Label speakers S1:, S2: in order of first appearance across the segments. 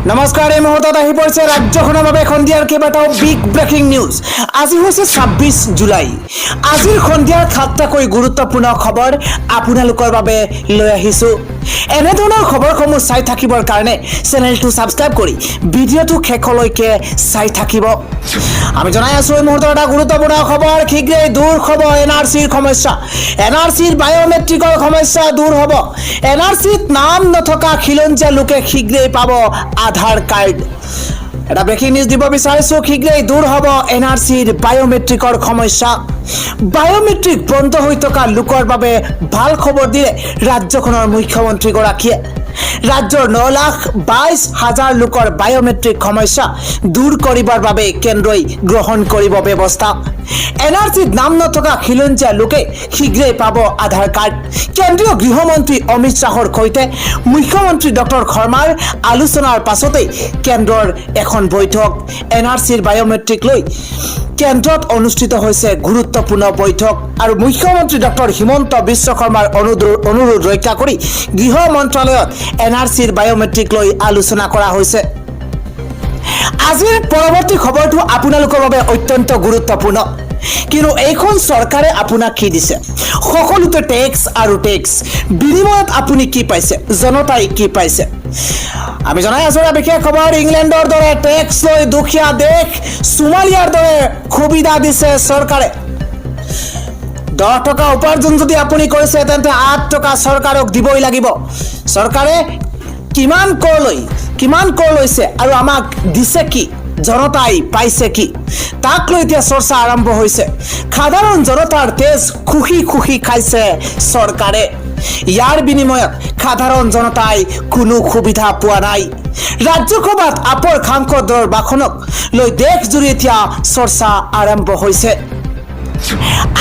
S1: নমস্কাৰ, এই মুহূৰ্তত আহি পৰিছে ৰাজ্যখনৰ বাবে সন্ধিয়াৰ কেইবাটাও বিগ ব্ৰেকিং নিউজ। আজি হৈছে ২৬ জুলাই। আজিৰ সন্ধিয়াৰ ৭টাকৈ গুৰুত্বপূৰ্ণ খবৰ আপোনালোকৰ বাবে লৈ আহিছোঁ। এনেধৰণৰ খবৰসমূহ চাই থাকিবৰ কাৰণে চেনেলটো ছাবস্ক্ৰাইব কৰি ভিডিঅ'টো শেষলৈকে চাই থাকিব। আমি জনাই আছোঁ এই মুহূৰ্তৰ এটা গুৰুত্বপূৰ্ণ খবৰ। শীঘ্ৰেই দূৰ হ'ব NRCৰ সমস্যা। NRCৰ বায়'মেট্ৰিকৰ সমস্যা দূৰ হ'ব। NRCত নাম নথকা খিলঞ্জীয়া লোকে শীঘ্ৰেই পাব আধাৰ কাৰ্ড। এটা ব্ৰেকিং নিউজ দিব বিচাৰিছোঁ। শীঘ্ৰেই দূৰ হ'ব NRCৰ বায়'মেট্ৰিকৰ সমস্যা। বায়'মেট্ৰিক বন্ধ হৈ থকা লোকৰ বাবে ভাল খবৰ দিলে ৰাজ্যখনৰ মুখ্যমন্ত্ৰীগৰাকীয়ে। ৰাজ্যৰ ৯,২২,০০০ লোকৰ বায়'মেট্ৰিক সমস্যা দূৰ কৰিবৰ বাবে কেন্দ্ৰই গ্ৰহণ কৰিব ব্যৱস্থা। NRCত নাম নথকা খিলঞ্জীয়া লোকে শীঘ্ৰেই পাব আধাৰ কাৰ্ড। কেন্দ্ৰীয় গৃহমন্ত্ৰী অমিত শ্বাহৰ সৈতে মুখ্যমন্ত্ৰী ডক্টৰ শৰ্মাৰ আলোচনাৰ পাছতেই কেন্দ্ৰৰ এখন বৈঠক। NRCৰ বায়'মেট্ৰিক লৈ কেন্দ্ৰত অনুষ্ঠিত হৈছে গুৰুত্বপূৰ্ণ বৈঠক আৰু মুখ্যমন্ত্ৰী ডক্টৰ হিমন্ত বিশ্ব শৰ্মাৰ অনুৰোধ ৰক্ষা কৰি গৃহ মন্ত্ৰালয়ত NRCৰ বায়'মেট্ৰিক লৈ আলোচনা কৰা হৈছে। আজিৰ পৰৱৰ্তী খবৰটো আপোনালোকৰ বাবে অত্যন্ত গুৰুত্বপূৰ্ণ, কিন্তু এইখন চৰকাৰে আপোনাক কি দিছে? সকলোতে টেক্স আৰু টেক্স। বিনিময়ত আপুনি কি পাইছে? জনতাই কি পাইছে? আমি জনাই আছোঁ এটা বিশেষ খবৰ। ইংলেণ্ডৰ দৰে টেক্স লৈ দুখীয়া দেশ সোমালিয়াৰ দৰে সুবিধা দিছে চৰকাৰে। ১০ টকা উপাৰ্জন যদি আপুনি কৰিছে তেন্তে ৮ টকা চৰকাৰক দিবই লাগিব। চৰকাৰে কিমান কৰ লৈছে আৰু আমাক দিছে কি? জনতাই পাইছে কি? তাক লৈ এতিয়া চৰ্চা আৰম্ভ হৈছে। সাধাৰণ জনতাৰ তেজ খুহি খুহি খাইছে চৰকাৰে। ইয়াৰ বিনিময়ত সাধাৰণ জনতাই কোনো সুবিধা পোৱা নাই। ৰাজ্যসভাত আপৰ সাংসদৰ ভাষণক লৈ দেশজুৰি এতিয়া চৰ্চা আৰম্ভ হৈছে।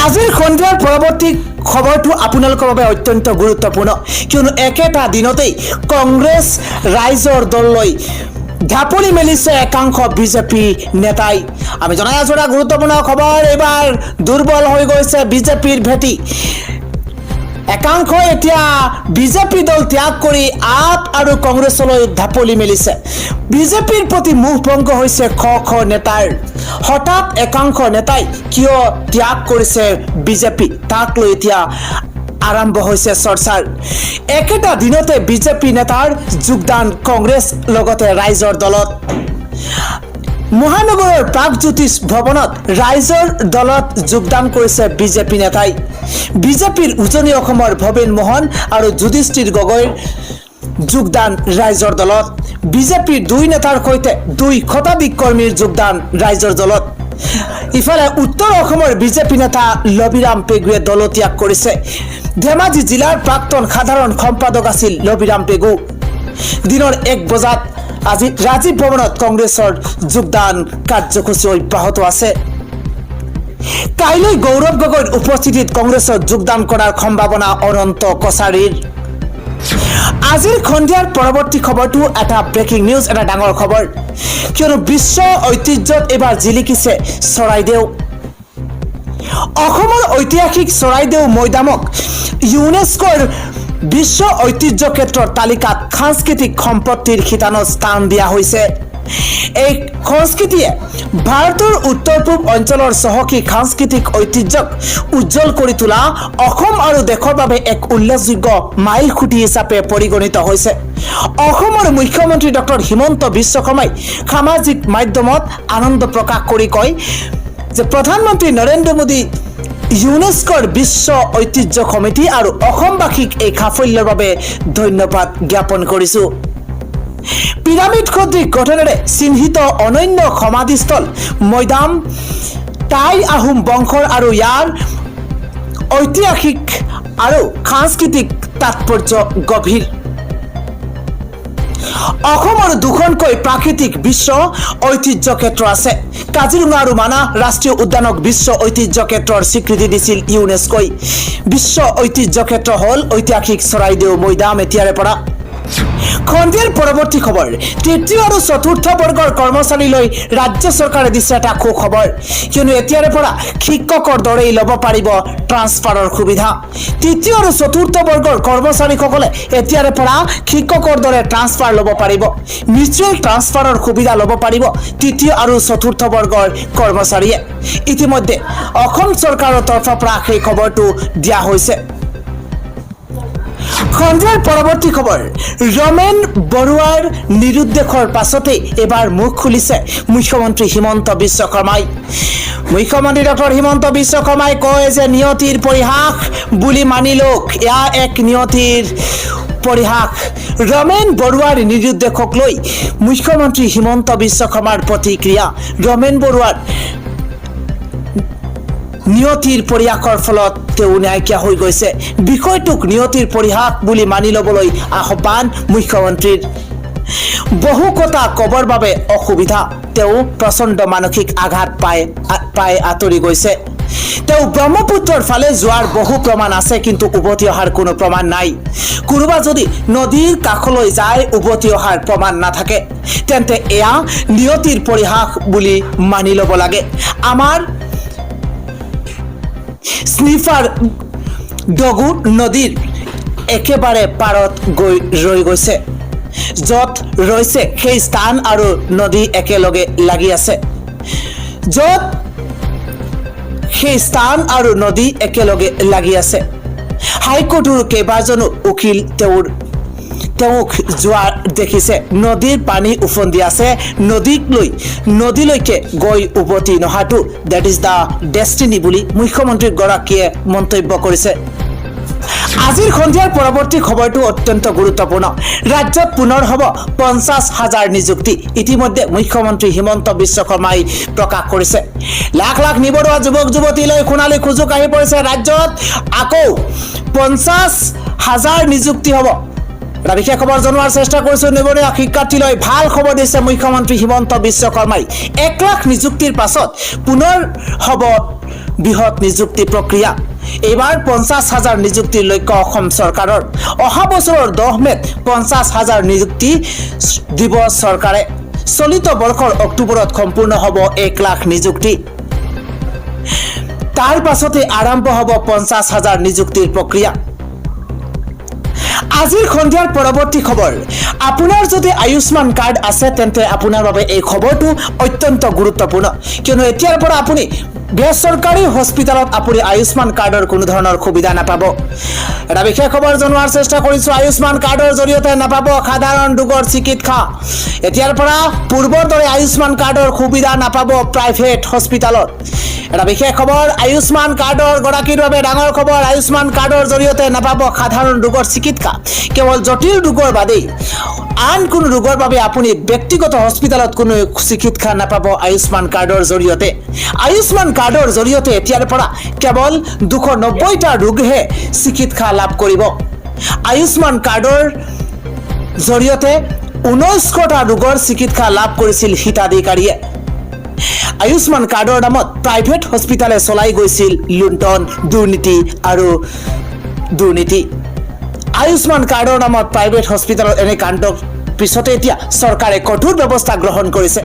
S1: আজিৰ সন্ধিয়াৰ পৰৱৰ্তী খবৰটো আপোনালোকৰ বাবে অত্যন্ত গুৰুত্বপূৰ্ণ, কিয়নো একেটা দিনতেই কংগ্ৰেছ ৰাইজৰ দললৈ ঢাপলি মেলিছে একাংশ বিজেপি নেতাই। আমি জনাই আছোঁ এটা গুৰুত্বপূৰ্ণ খবৰ। এইবাৰ দুৰ্বল হৈ গৈছে বিজেপিৰ ভেটি। একাংশই এতিয়া বিজেপি দল ত্যাগ কৰি আপ আৰু কংগ্ৰেছলৈ ঢাপলি মেলিছে। বিজেপিৰ প্ৰতি মুখ ভংগ হৈছে শ শ নেতাৰ। হঠাৎ একাংশ নেতাই কিয় ত্যাগ কৰিছে বিজেপি, তাক লৈ এতিয়া আৰম্ভ হৈছে চৰ্চাৰ। একেটা দিনতে বিজেপি নেতাৰ যোগদান কংগ্ৰেছ লগতে ৰাইজৰ দলত। মহানগৰৰ প্ৰাগজ্যোতিষ ভৱনত ৰাইজৰ দলত যোগদান কৰিছে বিজেপি নেতাই। বিজেপিৰ উজনি অসমৰ ভৱেন মোহন আৰু যুধিষ্ঠিৰ গগৈৰ যোগদান ৰাইজৰ দলত। বিজেপিৰ ২ নেতাৰ সৈতে ২ শতাধিক কৰ্মীৰ যোগদান ৰাইজৰ দলত। ইফালে উত্তৰ অসমৰ বিজেপি নেতা লভিৰাম পেগুৱে দল ত্যাগ কৰিছে। ধেমাজি জিলাৰ প্ৰাক্তন সাধাৰণ সম্পাদক আছিল লভিৰাম পেগু। দিনৰ ১ বজাত আজি ৰাজীৱ ভৱনত কংগ্ৰেছৰ যোগদান কাৰ্যসূচী অব্যাহত আছে। কাইলৈ গৌৰৱ গগৈৰ উপস্থিতিত কংগ্ৰেছত যোগদান কৰাৰ সম্ভাৱনা অনন্ত কছাৰীৰ। আজিৰ সন্ধিয়াৰ পৰৱৰ্তী খবৰটো এটা ব্ৰেকিং নিউজ, এটা ডাঙৰ খবৰ, কিয়নো বিশ্ব ঐতিহ্যত এইবাৰ জিলিকিছে চৰাইদেউ। অসমৰ ঐতিহাসিক চৰাইদেউ মৈদামক ইউনেস্কোৰ বিশ্ব ঐতিহ্য ক্ষেত্ৰৰ তালিকাত সাংস্কৃতিক সম্পত্তিৰ শিতানত স্থান দিয়া হৈছে। এই সংস্কৃতিয়ে ভাৰতৰ উত্তৰ পূব অঞ্চলৰ চহকী সাংস্কৃতিক ঐতিহ্যক উজ্জ্বল কৰি তোলা অসম আৰু দেশৰ বাবে এক উল্লেখযোগ্য মাইল খুঁটি হিচাপে পৰিগণিত হৈছে। অসমৰ মুখ্যমন্ত্ৰী ডক্টৰ হিমন্ত বিশ্ব শৰ্মাই সামাজিক মাধ্যমত আনন্দ প্ৰকাশ কৰি কয় যে প্ৰধানমন্ত্ৰী নৰেন্দ্ৰ মোদী, ইউনেস্কোৰ বিশ্ব ঐতিহ্য সমিতি আৰু অসমবাসীক এই সাফল্যৰ বাবে ধন্যবাদ জ্ঞাপন কৰিছোঁ। পিৰামিড সদৃশ গঠনেৰে চিহ্নিত অনন্য সমাধিস্থল মৈদাম টাই আহোম বংশৰ আৰু ইয়াৰ ঐতিহাসিক আৰু সাংস্কৃতিক তাৎপৰ্য গভীৰ। অসমৰ ২খনকৈ প্ৰাকৃতিক বিশ্ব ঐতিহ্য ক্ষেত্ৰ আছে। কাজিৰঙা আৰু মানাহ ৰাষ্ট্ৰীয় উদ্যানক বিশ্ব ঐতিহ্য ক্ষেত্ৰৰ স্বীকৃতি দিছিল ইউনেস্কোই। বিশ্ব ঐতিহ্য ক্ষেত্ৰ হ'ল ঐতিহাসিক চৰাইদেউ মৈদাম। এতিয়াৰে পৰা খন্দিয়াৰ পৰৱৰ্তী খবৰ তৃতীয় আৰু চতুৰ্থ বৰ্গৰ কৰ্মচাৰীলৈ ৰাজ্য চৰকাৰে দিছে এটা সুখবৰ কিয়নো এতিয়াৰে পৰা শিক্ষকৰ দৰেই ল'ব পাৰিব ট্ৰান্সফাৰৰ সুবিধা তৃতীয় আৰু চতুৰ্থ বৰ্গৰ কৰ্মচাৰীসকলে এতিয়াৰে পৰা শিক্ষকৰ দৰে ট্ৰান্সফাৰ ল'ব পাৰিব মিউচুৱেল ট্ৰান্সফাৰৰ সুবিধা ল'ব পাৰিব তৃতীয় আৰু চতুৰ্থ বৰ্গৰ কৰ্মচাৰীয়ে ইতিমধ্যে অসম চৰকাৰৰ তৰফৰ পৰা সেই খবৰটো দিয়া হৈছে খন্দিয়াৰ পৰৱৰ্তী খবৰ ৰমেন বৰুৱাৰ নিৰুদ্দেশৰ পাছতে এবাৰ মুখ খুলিছে মুখ্যমন্ত্ৰী হিমন্ত বিশ্ব শৰ্মাই মুখ্যমন্ত্ৰী ডক্টৰ হিমন্ত বিশ্ব শৰ্মাই কয় যে নিয়তিৰ পৰিহাস বুলি মানি লওক এয়া এক নিয়তিৰ পৰিহাস ৰমেন বৰুৱাৰ নিৰুদ্দেশক লৈ মুখ্যমন্ত্ৰী হিমন্ত বিশ্ব শৰ্মাৰ প্ৰতিক্ৰিয়া ৰমেন বৰুৱাৰ নিয়তিৰ পৰিহাসৰ ফলত তেওঁ নাইকিয়া হৈ গৈছে বিষয়টোক নিয়তিৰ পৰিহাস বুলি মানি ল'বলৈ আহ্বান মুখ্যমন্ত্ৰীৰ বহু কথা কবৰ বাবে অসুবিধা তেওঁ প্ৰচণ্ড মানসিক আঘাত পাই আঁতৰি গৈছে তেওঁ ব্ৰহ্মপুত্ৰৰ ফালে যোৱাৰ বহু প্ৰমাণ আছে কিন্তু উভতি অহাৰ কোনো প্ৰমাণ নাই কোনোবা যদি নদীৰ কাষলৈ যায় উভতি অহাৰ প্ৰমাণ নাথাকে তেন্তে এয়া নিয়তিৰ পৰিহাস বুলি মানি ল'ব লাগে আমাৰ স্নিফাৰ ডগু নদীৰ একেবাৰে পাৰত গৈ ৰৈ গৈছে য'ত ৰৈছে সেই স্থান আৰু নদী একেলগে লাগি আছে য'ত সেই স্থান আৰু নদী একেলগে লাগি আছে হাইকোৰ্টৰ কেইবাজনো উকিল তেওঁক যোৱা দেখিছে নদীৰ পানী উফন্দি আছে নদীলৈকে গৈ উভতি নহাটো দেট ইজ দ্য ডেষ্টিনি বুলি মুখ্যমন্ত্ৰী গৰাকীয়ে মন্তব্য কৰিছে আজিৰ সন্ধিয়াৰ পৰৱৰ্তী খবৰটো অত্যন্ত গুৰুত্বপূৰ্ণ ৰাজ্যত পুনৰ হ'ব 50,000 নিযুক্তি ইতিমধ্যে মুখ্যমন্ত্ৰী হিমন্ত বিশ্ব শৰ্মাই প্ৰকাশ কৰিছে লাখ লাখ নিবনুৱা যুৱক যুৱতীলৈ সোণালী সুযোগ আহি পৰিছে ৰাজ্যত আকৌ 50,000 নিযুক্তি হ'ব এটা বিশেষ খবৰ জনোৱাৰ চেষ্টা কৰিছো নিবনুৱা শিক্ষাৰ্থীলৈ ভাল খবৰ দিছে মুখ্যমন্ত্ৰী হিমন্ত বিশ্ব শৰ্মাই 1 লাখ নিযুক্তিৰ পাছত পুনৰ হ'ব বৃহৎ নিযুক্তি প্ৰক্ৰিয়া এইবাৰ 50,000 নিযুক্তিৰ লক্ষ্য অসম চৰকাৰৰ অহা বছৰৰ 10 মেত 50,000 নিযুক্তি দিব চৰকাৰে চলিত বৰ্ষৰ অক্টোবৰত সম্পূৰ্ণ হ'ব 1 লাখ নিযুক্তি তাৰ পাছতে আৰম্ভ হ'ব 50,000 নিযুক্তিৰ প্ৰক্ৰিয়া আজিৰ সন্ধিয়াৰ পৰৱৰ্তী খবৰ আপোনাৰ যদি আয়ুষ্মান কাৰ্ড আছে তেন্তে আপোনাৰ বাবে এই খবৰটো অত্যন্ত গুৰুত্বপূৰ্ণ কিয়নো এতিয়াৰ পৰা আপুনি বেচৰকাৰী হস্পিটালত আপুনি আয়ুষ্মান কাৰ্ডৰ কোনো ধৰণৰ সুবিধা নাপাব এটা বিশেষ খবৰ জনোৱাৰ চেষ্টা কৰিছো আয়ুষ্মান কাৰ্ডৰ জৰিয়তে নাপাব সাধাৰণ ৰোগৰ চিকিৎসা এতিয়াৰ পৰা পূৰ্বৰ দৰে আয়ুষ্মান কাৰ্ডৰ সুবিধা নাপাব প্ৰাইভেট হস্পিটালত এটা বিশেষ খবৰ আয়ুষ্মান কাৰ্ডৰ গৰাকীৰ বাবে ডাঙৰ খবৰ আয়ুষ্মান কাৰ্ডৰ জৰিয়তে নাপাব সাধাৰণ ৰোগৰ চিকিৎসা কেৱল জটিল ৰোগৰ বাদেই আন কোনো ৰোগৰ বাবে আপুনি ব্যক্তিগত হস্পিটালত কোনো চিকিৎসা নাপাব আয়ুষ্মান কাৰ্ডৰ জৰিয়তে আয়ুষ্মান কাৰ্ডৰ জৰিয়তে এতিয়াৰ পৰা কেৱল 290টা ৰোগহে চিকিৎসা লাভ কৰিব আয়ুষ্মান কাৰ্ডৰ জৰিয়তে 19টা ৰোগৰ চিকিৎসা লাভ কৰিছিল হিতাধিকাৰীয়ে আয়ুষ্মান কাৰ্ডৰ নামত প্ৰাইভেট হস্পিটালে চলাই গৈছিল লুণ্ঠন দুৰ্নীতি আৰু দুৰ্নীতি আয়ুষ্মান কাৰ্ডৰ নামত প্ৰাইভেট হস্পিটালত এনে কাণ্ডৰ পিছতে এতিয়া চৰকাৰে কঠোৰ ব্যৱস্থা গ্ৰহণ কৰিছে